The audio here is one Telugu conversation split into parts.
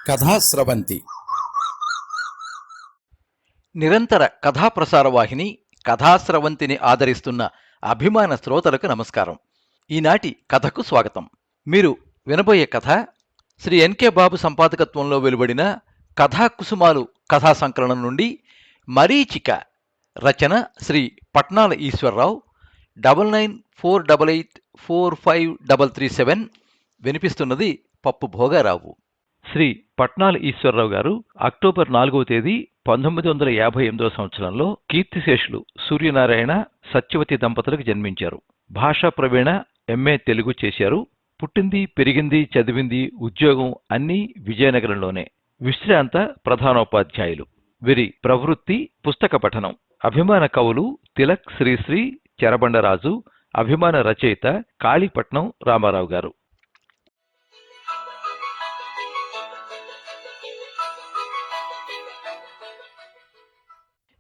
కథాస్రవంతి నిరంతర కథాప్రసార వాహిని కథాస్రవంతిని ఆదరిస్తున్న అభిమాన శ్రోతలకు నమస్కారం. ఈనాటి కథకు స్వాగతం. మీరు వినబోయే కథ శ్రీ ఎన్కే బాబు సంపాదకత్వంలో వెలువడిన కథాకుసుమాలు కథా సంకలనం నుండి మరీచిక. రచన శ్రీ పట్నాల ఈశ్వరరావు. 9948845337. వినిపిస్తున్నది పప్పు భోగారావు. శ్రీ పట్నాల ఈశ్వరరావు గారు అక్టోబర్ 4వ తేదీ 1958 సంవత్సరంలో కీర్తిశేషులు సూర్యనారాయణ సత్యవతి దంపతులకు జన్మించారు. భాషా ప్రవీణ, ఎంఏ తెలుగు చేశారు. పుట్టింది, పెరిగింది, చదివింది, ఉద్యోగం అన్నీ విజయనగరంలోనే. విశ్రాంత ప్రధానోపాధ్యాయులు. వీరి ప్రవృత్తి పుస్తక పఠనం. అభిమాన కవులు తిలక్ శ్రీశ్రీ, చెరబండరాజు. అభిమాన రచయిత కాళీపట్నం రామారావు గారు.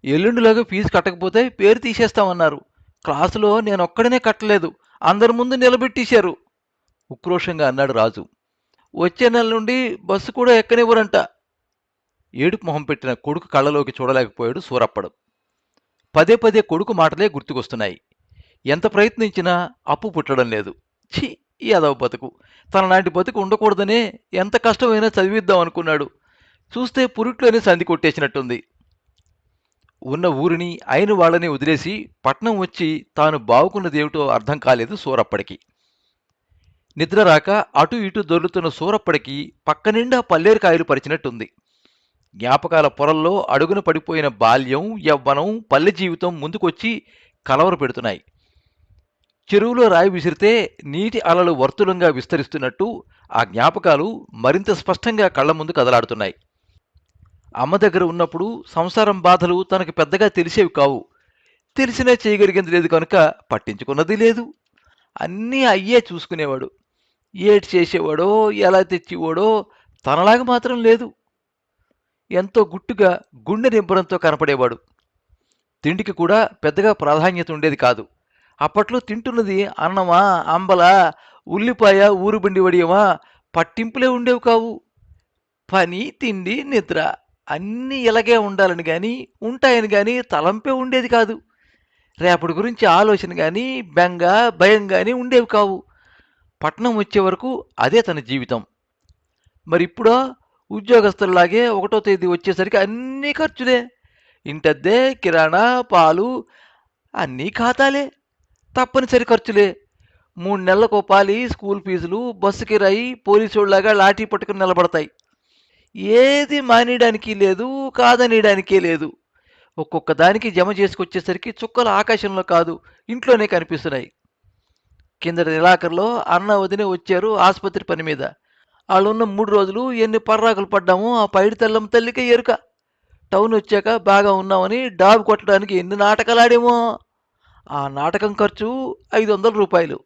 ఎల్లుండిలోగా ఫీజు కట్టకపోతే పేరు తీసేస్తామన్నారు. క్లాసులో నేనొక్కడనే కట్టలేదు, అందరి ముందు నిలబెట్టేశారు ఉక్రోషంగా అన్నాడు రాజు. వచ్చే నెల నుండి బస్సు కూడా ఎక్కనివ్వరంట. ఏడుపు మొహం పెట్టిన కొడుకు కళ్ళలోకి చూడలేకపోయాడు సూరప్పడు. పదే పదే కొడుకు మాటలే గుర్తుకొస్తున్నాయి. ఎంత ప్రయత్నించినా అప్పు పుట్టడం లేదు. ఛీ, ఈ అదవ బతుకు. తనలాంటి బతుకు ఉండకూడదనే ఎంత కష్టమైనా చదివిద్దాం అనుకున్నాడు. చూస్తే పురిట్లోనే సంధి కొట్టేసినట్టుంది. ఉన్న ఊరిని అయిన వాళ్ళని వదిలేసి పట్నం వచ్చి తాను బావుకున్నదేమిటో అర్థం కాలేదు సూరప్పడికి. నిద్ర రాక అటు ఇటు దొర్లుతున్న సూరప్పడికి పక్కనిండా పల్లేరుకాయలు పరిచినట్టుంది. జ్ఞాపకాల పొరల్లో అడుగున పడిపోయిన బాల్యం, యవ్వనం, పల్లె జీవితం ముందుకొచ్చి కలవర పెడుతున్నాయి. చెరువులో రాయి విసిరితే నీటి అలలు వర్తులంగా విస్తరిస్తున్నట్టు ఆ జ్ఞాపకాలు మరింత స్పష్టంగా కళ్ల ముందు కదలాడుతున్నాయి. అమ్మ దగ్గర ఉన్నప్పుడు సంసారం బాధలు తనకు పెద్దగా తెలిసేవి కావు. తెలిసినా చేయగలిగింది లేదు కనుక పట్టించుకున్నది లేదు. అన్నీ అయ్యే చూసుకునేవాడు. ఏటి చేసేవాడో, ఎలా తెచ్చేవాడో తనలాగా మాత్రం లేదు. ఎంతో గుట్టుగా గుండె నింపడంతో కనపడేవాడు. తిండికి కూడా పెద్దగా ప్రాధాన్యత ఉండేది కాదు. అప్పట్లో తింటున్నది అన్నమా, అంబలా, ఉల్లిపాయ, ఊరుబండి వడియమా పట్టింపులే ఉండేవి కావు. పని, తిండి, నిద్ర అన్నీ ఇలాగే ఉండాలని కానీ ఉంటాయని కానీ తలంపే ఉండేది కాదు. రేపటి గురించి ఆలోచన కానీ బెంగ, భయం కానీ ఉండేవి కావు. పట్నం వచ్చే వరకు అదే తన జీవితం. మరిప్పుడో ఉద్యోగస్తుల్లాగే 1వ తేదీ వచ్చేసరికి అన్నీ ఖర్చులే. ఇంటద్దే, కిరాణా, పాలు అన్నీ ఖాతాలే. తప్పనిసరి ఖర్చులే. 3 నెలలకు పాలి, స్కూల్ ఫీజులు, బస్సు కిరాయి పోలీసులాగా లాఠీ పట్టుకుని నిలబడతాయి. ఏది మానేయడానికి లేదు, కాదనేయడానికే లేదు. ఒక్కొక్క దానికి జమ చేసుకొచ్చేసరికి చుక్కలు ఆకాశంలో కాదు ఇంట్లోనే కనిపిస్తున్నాయి. కిందటి నెలాఖరులో అన్న వదిన వచ్చారు ఆసుపత్రి పని మీద. వాళ్ళున్న 3 రోజులు ఎన్ని పర్రాకులు పడ్డామో ఆ పైడి తెల్లం తల్లికే ఎరుక. టౌన్ వచ్చాక బాగా ఉన్నామని డాబు కొట్టడానికి ఎన్ని నాటకాలాడేమో. ఆ నాటకం ఖర్చు 500 రూపాయలు.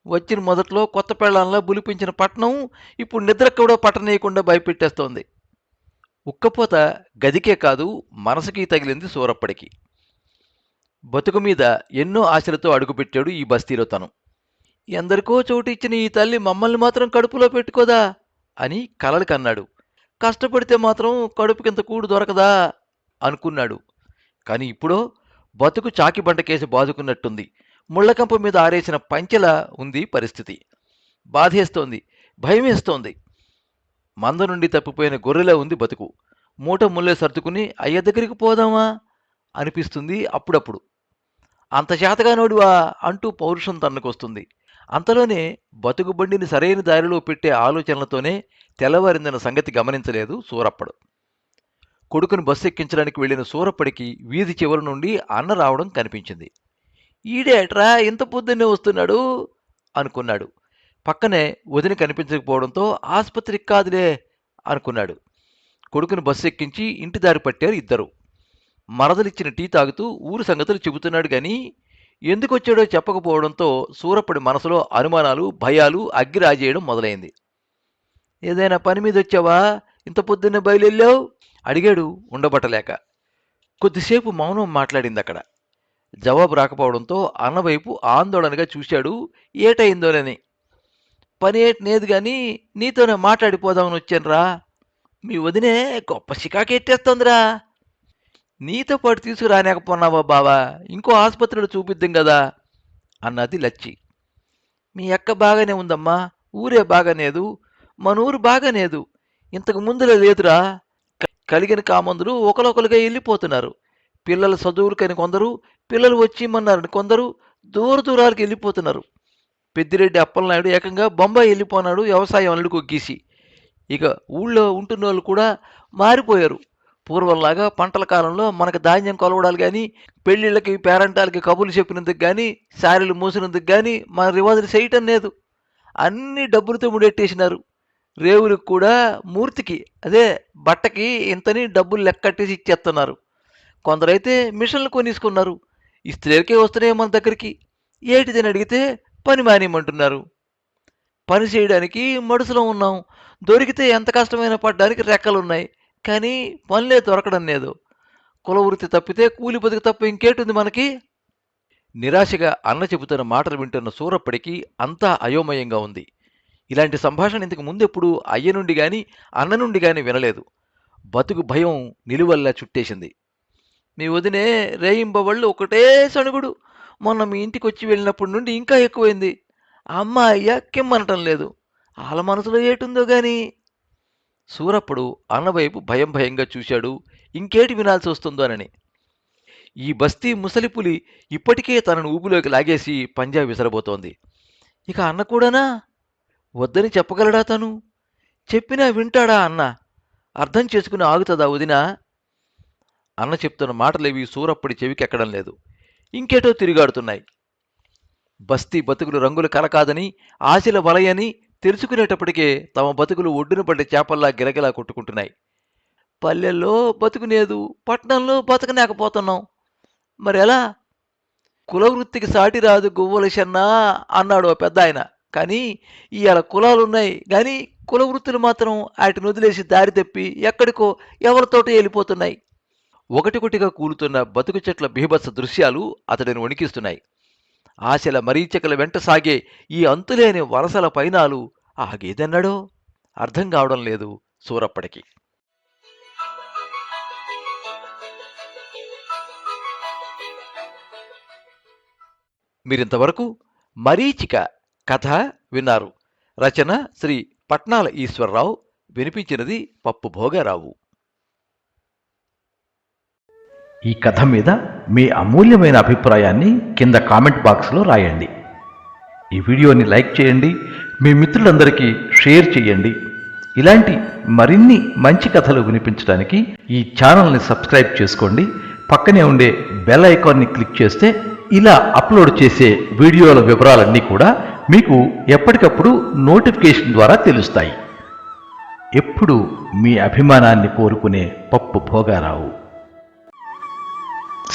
వచ్చిన మొదట్లో కొత్త పెళ్లాంలా బులిపించిన పట్నం ఇప్పుడు నిద్ర కూడా పట్టనీయకుండా భయపెట్టేస్తోంది. ఉక్కపోత గదికే కాదు మనసుకి తగిలింది సూరప్పడికి. బతుకు మీద ఎన్నో ఆశలతో అడుగుపెట్టాడు ఈ బస్తీలో తను. ఎందరికో చోటు ఇచ్చిన ఈ తల్లి మమ్మల్ని మాత్రం కడుపులో పెట్టుకోదా అని కలలు కన్నాడు. కష్టపడితే మాత్రం కడుపుకింత కూడు దొరకదా అనుకున్నాడు. కానీ ఇప్పుడో బతుకు చాకిబంట కేసి బాదుకున్నట్టుంది. ముళ్లకంప మీద ఆరేసిన పంచెలా ఉంది పరిస్థితి. బాధేస్తోంది, భయమేస్తోంది. మంద నుండి తప్పిపోయిన గొర్రెలా ఉంది బతుకు. మూట ముల్లే సర్దుకుని అయ్య దగ్గరికి పోదామా అనిపిస్తుంది అప్పుడప్పుడు. అంత చేతగానోడువా అంటూ పౌరుషం తన్నుకొస్తుంది. అంతలోనే బతుకు బండిని సరైన దారిలో పెట్టే ఆలోచనలతోనే తెల్లవారిందన్న సంగతి గమనించలేదు సూరప్పడు. కొడుకుని బస్సు ఎక్కించడానికి వెళ్లిన సూరప్పడికి వీధి చివరి నుండి అన్న రావడం కనిపించింది. ఈడేట్రా ఇంత పొద్దున్నే వస్తున్నాడు అనుకున్నాడు. పక్కనే వదిన కనిపించకపోవడంతో ఆసుపత్రికి కాదులే అనుకున్నాడు. కొడుకుని బస్సు ఎక్కించి ఇంటి దారి పట్టారు ఇద్దరు. మరదలిచ్చిన టీ తాగుతూ ఊరు సంగతులు చెబుతున్నాడు గాని ఎందుకొచ్చాడో చెప్పకపోవడంతో సూరప్పడి మనసులో అనుమానాలు, భయాలు అగ్గిరాజేయడం మొదలైంది. ఏదైనా పని మీద వచ్చావా, ఇంత పొద్దున్నే బయలుదేరావు అడిగాడు ఉండబట్టలేక. కొద్దిసేపు మౌనం మాట్లాడింది అక్కడ. జవాబు రాకపోవడంతో అన్నవైపు ఆందోళనగా చూశాడు ఏటయిందోనని. పని ఏటినేది గాని నీతోనే మాట్లాడిపోదామని వచ్చానురా. మీ వదినే గొప్ప చికాకెట్టేస్తోందిరా. నీతో పాటు తీసుకురానేకపోన్నావా బావా, ఇంకో ఆసుపత్రిలో చూపిద్దాం కదా అన్నది లచ్చి. మీ అక్క బాగానే ఉందమ్మా, ఊరే బాగానేదు, మన ఊరు బాగానేదు, ఇంతకు ముందులో లేదురా. కలిగిన కామందులు ఒకరొకరుగా వెళ్ళిపోతున్నారు. పిల్లల చదువులకని కొందరు, పిల్లలు వచ్చిమ్మన్నారని కొందరు దూర దూరాలకు వెళ్ళిపోతున్నారు. పెద్దిరెడ్డి అప్పలనాయుడు ఏకంగా బొంబాయి వెళ్ళిపోనాడు వ్యవసాయం అల్లుడు కొగ్గేసి. ఇక ఊళ్ళో ఉంటున్న కూడా మారిపోయారు. పూర్వంలాగా పంటల కాలంలో మనకు ధాన్యం కొలవడాలు కానీ, పెళ్ళిళ్ళకి పేరంటాలకి కబుర్లు చెప్పినందుకు కానీ, శారీలు మూసినందుకు కానీ మన రివాజులు చేయటం లేదు. అన్ని డబ్బులతో ముడెట్టేసినారు. రేవులకు కూడా మూర్తికి అదే బట్టకి ఇంతని డబ్బులు లెక్కట్టేసి ఇచ్చేస్తున్నారు. కొందరైతే మిషన్లు కొనేసుకున్నారు. ఇస్త్రీలకే వస్తున్నాయి మన దగ్గరికి. ఏటిదని అడిగితే పని మానేయమంటున్నారు. పని చేయడానికి మడుసులో ఉన్నాం, దొరికితే ఎంత కష్టమైనా పడ్డానికి రెక్కలున్నాయి, కానీ పనులే దొరకడం లేదు. కులవృత్తి తప్పితే కూలి బతుకు తప్ప ఇంకేటుంది మనకి. నిరాశగా అన్న చెబుతున్న మాటలు వింటున్న సూరప్పడికి అంతా అయోమయంగా ఉంది. ఇలాంటి సంభాషణ ఇంతకు ముందెప్పుడు అయ్య నుండి గాని అన్న నుండి గాని వినలేదు. బతుకు భయం నిలువల్లా చుట్టేసింది. మీ వదినే రేయింబవళ్ళు ఒకటే సణుగుడు. మొన్న మీ ఇంటికి వచ్చి వెళ్ళినప్పటి నుండి ఇంకా ఎక్కువైంది. అమ్మ అయ్య కిమ్మనటం లేదు. వాళ్ళ మనసులో ఏటుందో గాని. సూరప్పుడు అన్నవైపు భయం భయంగా చూశాడు, ఇంకేటి వినాల్సి వస్తుందోనని. ఈ బస్తీ ముసలిపులి ఇప్పటికే తనను ఊబిలోకి లాగేసి పంజా విసరబోతోంది. ఇక అన్న కూడానా? వద్దని చెప్పగలడా తను? చెప్పినా వింటాడా అన్న? అర్థం చేసుకుని ఆగుతుందా వదినా? అన్న చెప్తున్న మాటలేవి సూరప్పడి చెవికెక్కడం లేదు. ఇంకేటో తిరిగాడుతున్నాయి. బస్తీ బతుకులు రంగుల కల కాదని, ఆశల వలయని తెలుసుకునేటప్పటికే తమ బతుకులు ఒడ్డున పడ్డ చేపల్లా గిరగిలా కొట్టుకుంటున్నాయి. పల్లెల్లో బతుకునేదు, పట్టణంలో బతకలేకపోతున్నాం. మరెలా? కులవృత్తికి సాటి రాదు గువ్వల షన్నా అన్నాడు ఓ పెద్ద ఆయన. కానీ ఇవాళ కులాలున్నాయి కానీ కులవృత్తులు మాత్రం వాటిని వదిలేసి దారి తప్పి ఎక్కడికో ఎవరితోటో వెళ్ళిపోతున్నాయి. ఒకటికొటిగా కూలుతున్న బతుకు చెట్ల బీభత్స దృశ్యాలు అతడిని వణికిస్తున్నాయి. ఆశల మరీచకల వెంట సాగే ఈ అంతులేని వలసల పైనాలు ఆగేదన్నాడో అర్థం కావడం లేదు సూరప్పడికి. మీరింతవరకు మరీచిక కథ విన్నారు. రచన శ్రీ పట్నాల ఈశ్వరరావు, వినిపించినది పప్పు భోగారావు. ఈ కథ మీద మీ అమూల్యమైన అభిప్రాయాన్ని కింద కామెంట్ బాక్స్లో రాయండి. ఈ వీడియోని లైక్ చేయండి, మీ మిత్రులందరికీ షేర్ చేయండి. ఇలాంటి మరిన్ని మంచి కథలు వినిపించడానికి ఈ ఛానల్ని సబ్స్క్రైబ్ చేసుకోండి. పక్కనే ఉండే బెల్ ఐకాన్ని క్లిక్ చేస్తే ఇలా అప్లోడ్ చేసే వీడియోల వివరాలన్నీ కూడా మీకు ఎప్పటికప్పుడు నోటిఫికేషన్ ద్వారా తెలుస్తాయి. ఎప్పుడు మీ అభిమానాన్ని కోరుకునే పప్పు భోగారావు.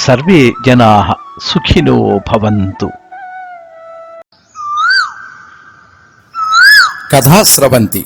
సర్వే జనాః సుఖినో భవంతు. కథా స్రవంతి.